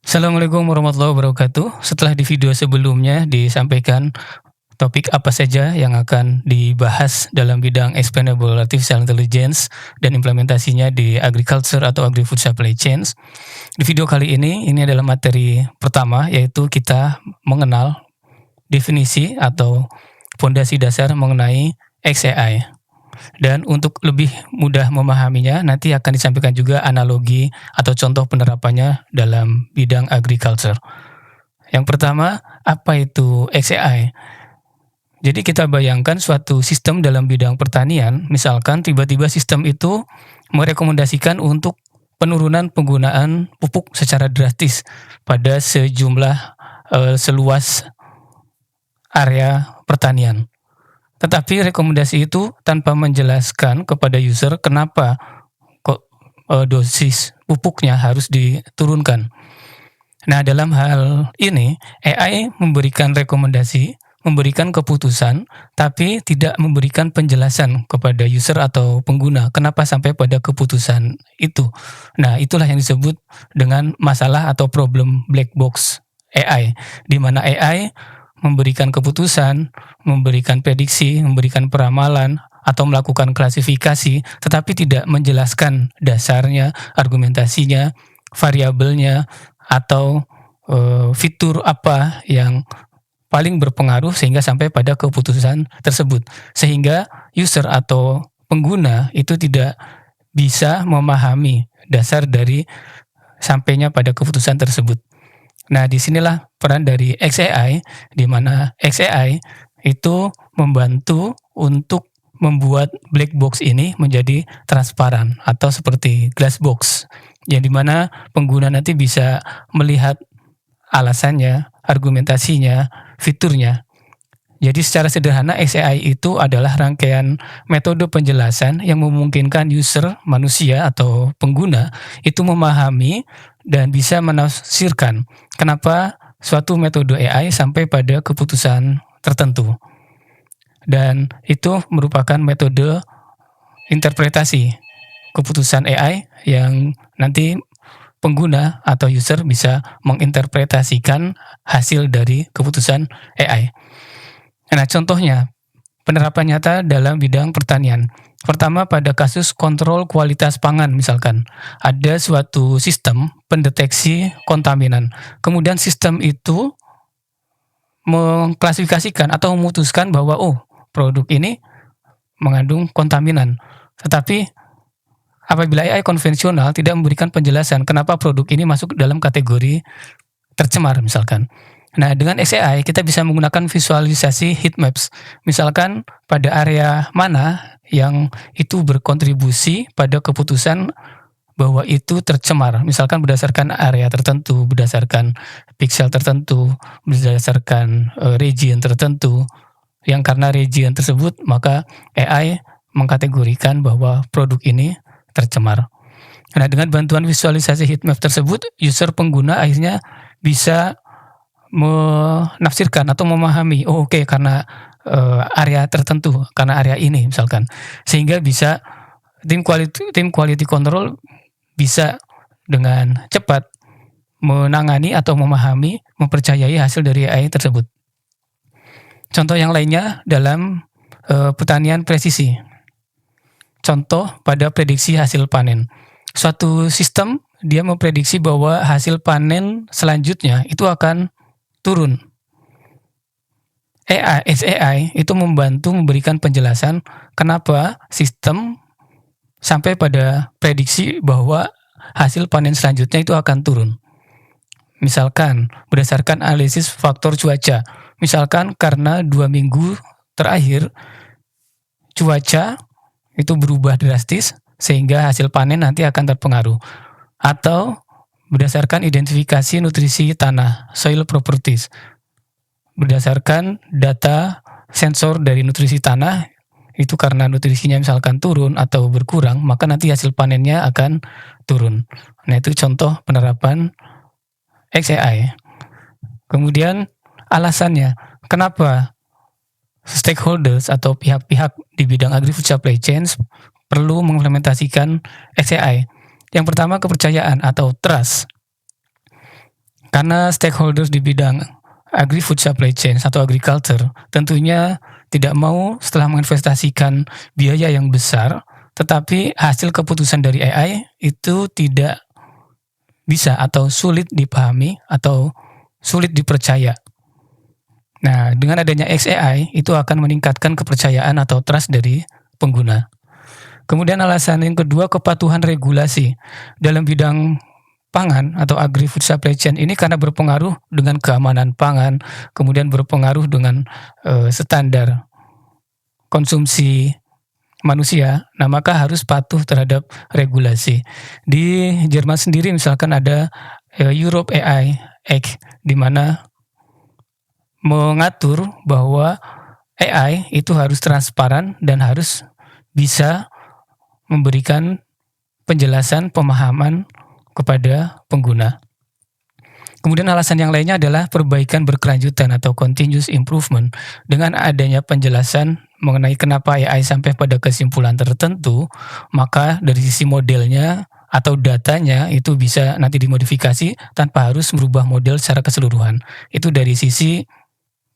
Assalamualaikum warahmatullahi wabarakatuh. Setelah di video sebelumnya disampaikan topik apa saja yang akan dibahas dalam bidang explainable artificial intelligence dan implementasinya di agriculture atau agri-food supply chains. Di video kali ini adalah materi pertama, yaitu kita mengenal definisi atau fondasi dasar mengenai XAI. Dan untuk lebih mudah memahaminya, nanti akan disampaikan juga analogi atau contoh penerapannya dalam bidang agriculture. Yang pertama, apa itu XAI? Jadi kita bayangkan suatu sistem dalam bidang pertanian, misalkan tiba-tiba sistem itu merekomendasikan untuk penurunan penggunaan pupuk secara drastis pada sejumlah seluas area pertanian. Tetapi rekomendasi itu tanpa menjelaskan kepada user kenapa kok dosis pupuknya harus diturunkan. Nah, dalam hal ini AI memberikan rekomendasi, memberikan keputusan, tapi tidak memberikan penjelasan kepada user atau pengguna kenapa sampai pada keputusan itu. Nah, itulah yang disebut dengan masalah atau problem black box AI, di mana AI memberikan keputusan, memberikan prediksi, memberikan peramalan, atau melakukan klasifikasi, tetapi tidak menjelaskan dasarnya, argumentasinya, variabelnya, atau fitur apa yang paling berpengaruh sehingga sampai pada keputusan tersebut. Sehingga user atau pengguna itu tidak bisa memahami dasar dari sampainya pada keputusan tersebut. Nah, disinilah peran dari XAI, di mana XAI itu membantu untuk membuat black box ini menjadi transparan atau seperti glass box, yang dimana pengguna nanti bisa melihat alasannya, argumentasinya, fiturnya. Jadi secara sederhana XAI itu adalah rangkaian metode penjelasan yang memungkinkan user, manusia atau pengguna itu memahami dan bisa menafsirkan kenapa suatu metode AI sampai pada keputusan tertentu. Dan itu merupakan metode interpretasi keputusan AI yang nanti pengguna atau user bisa menginterpretasikan hasil dari keputusan AI. Nah, contohnya penerapan nyata dalam bidang pertanian. Pertama, pada kasus kontrol kualitas pangan misalkan, ada suatu sistem pendeteksi kontaminan. Kemudian sistem itu mengklasifikasikan atau memutuskan bahwa produk ini mengandung kontaminan. Tetapi apabila AI konvensional tidak memberikan penjelasan kenapa produk ini masuk dalam kategori tercemar misalkan. Nah, dengan XAI kita bisa menggunakan visualisasi heat maps. Misalkan pada area mana yang itu berkontribusi pada keputusan bahwa itu tercemar. Misalkan berdasarkan area tertentu, berdasarkan pixel tertentu, berdasarkan region tertentu. Yang karena region tersebut, maka AI mengkategorikan bahwa produk ini tercemar. Nah, dengan bantuan visualisasi heat map tersebut, user pengguna akhirnya bisa menafsirkan atau memahami, karena area tertentu, karena area ini misalkan, sehingga bisa tim quality control bisa dengan cepat menangani atau memahami, mempercayai hasil dari AI tersebut. Contoh yang lainnya dalam pertanian presisi. Contoh pada prediksi hasil panen. Suatu sistem dia memprediksi bahwa hasil panen selanjutnya itu akan turun. XAI itu membantu memberikan penjelasan kenapa sistem sampai pada prediksi bahwa hasil panen selanjutnya itu akan turun. Misalkan berdasarkan analisis faktor cuaca. Misalkan karena 2 minggu terakhir cuaca itu berubah drastis sehingga hasil panen nanti akan terpengaruh. Atau berdasarkan identifikasi nutrisi tanah, soil properties. Berdasarkan data sensor dari nutrisi tanah, itu karena nutrisinya misalkan turun atau berkurang, maka nanti hasil panennya akan turun. Nah, itu contoh penerapan XAI. Kemudian alasannya, kenapa stakeholders atau pihak-pihak di bidang agri-food supply chains perlu mengimplementasikan XAI. Yang pertama, kepercayaan atau trust. Karena stakeholders di bidang agri-food supply chain atau agriculture tentunya tidak mau setelah menginvestasikan biaya yang besar, tetapi hasil keputusan dari AI itu tidak bisa atau sulit dipahami atau sulit dipercaya. Nah, dengan adanya XAI itu akan meningkatkan kepercayaan atau trust dari pengguna. Kemudian alasan yang kedua, kepatuhan regulasi dalam bidang pangan atau agri-food supply chain ini karena berpengaruh dengan keamanan pangan, kemudian berpengaruh dengan standar konsumsi manusia, nah maka harus patuh terhadap regulasi. Di Jerman sendiri misalkan ada Europe AI Act, di mana mengatur bahwa AI itu harus transparan dan harus bisa memberikan penjelasan, pemahaman kepada pengguna. Kemudian alasan yang lainnya adalah perbaikan berkelanjutan atau continuous improvement. Dengan adanya penjelasan mengenai kenapa AI sampai pada kesimpulan tertentu, maka dari sisi modelnya atau datanya itu bisa nanti dimodifikasi tanpa harus merubah model secara keseluruhan. Itu dari sisi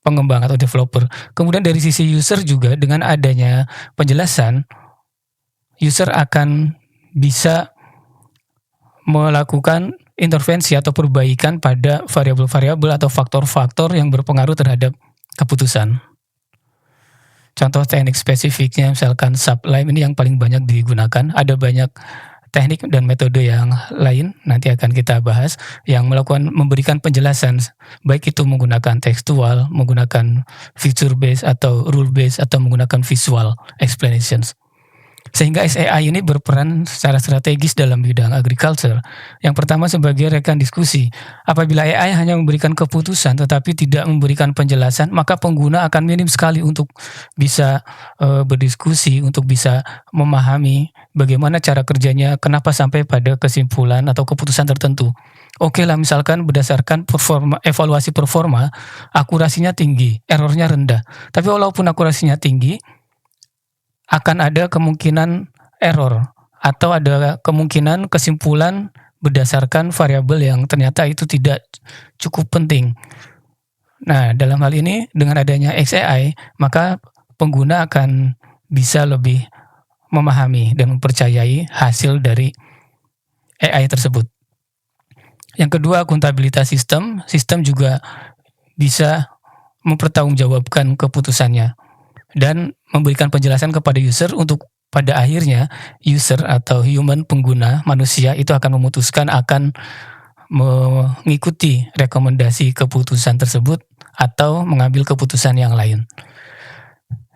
pengembang atau developer. Kemudian dari sisi user juga, dengan adanya penjelasan, user akan bisa melakukan intervensi atau perbaikan pada variabel-variabel atau faktor-faktor yang berpengaruh terhadap keputusan. Contoh teknik spesifiknya misalkan Sublime ini yang paling banyak digunakan. Ada banyak teknik dan metode yang lain nanti akan kita bahas yang memberikan penjelasan, baik itu menggunakan tekstual, menggunakan feature based atau rule based atau menggunakan visual explanations. Sehingga SAI ini berperan secara strategis dalam bidang agriculture. Yang pertama sebagai rekan diskusi. Apabila AI hanya memberikan keputusan tetapi tidak memberikan penjelasan, maka pengguna akan minim sekali untuk bisa berdiskusi, untuk bisa memahami bagaimana cara kerjanya, kenapa sampai pada kesimpulan atau keputusan tertentu. Oke lah, misalkan berdasarkan evaluasi performa, akurasinya tinggi, errornya rendah. Tapi walaupun akurasinya tinggi, akan ada kemungkinan error atau ada kemungkinan kesimpulan berdasarkan variabel yang ternyata itu tidak cukup penting. Nah, dalam hal ini dengan adanya XAI, maka pengguna akan bisa lebih memahami dan mempercayai hasil dari AI tersebut. Yang kedua, akuntabilitas sistem. Sistem juga bisa mempertanggungjawabkan keputusannya dan memberikan penjelasan kepada user untuk pada akhirnya user atau human pengguna manusia itu akan memutuskan akan mengikuti rekomendasi keputusan tersebut atau mengambil keputusan yang lain.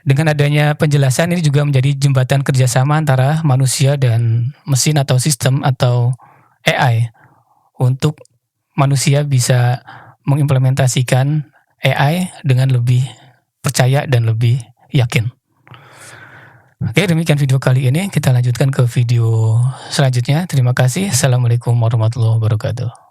Dengan adanya penjelasan ini juga menjadi jembatan kerjasama antara manusia dan mesin atau sistem atau AI untuk manusia bisa mengimplementasikan AI dengan lebih percaya dan lebih yakin. Oke, demikian video kali ini. Kita lanjutkan ke video selanjutnya. Terima kasih. Assalamualaikum warahmatullahi wabarakatuh.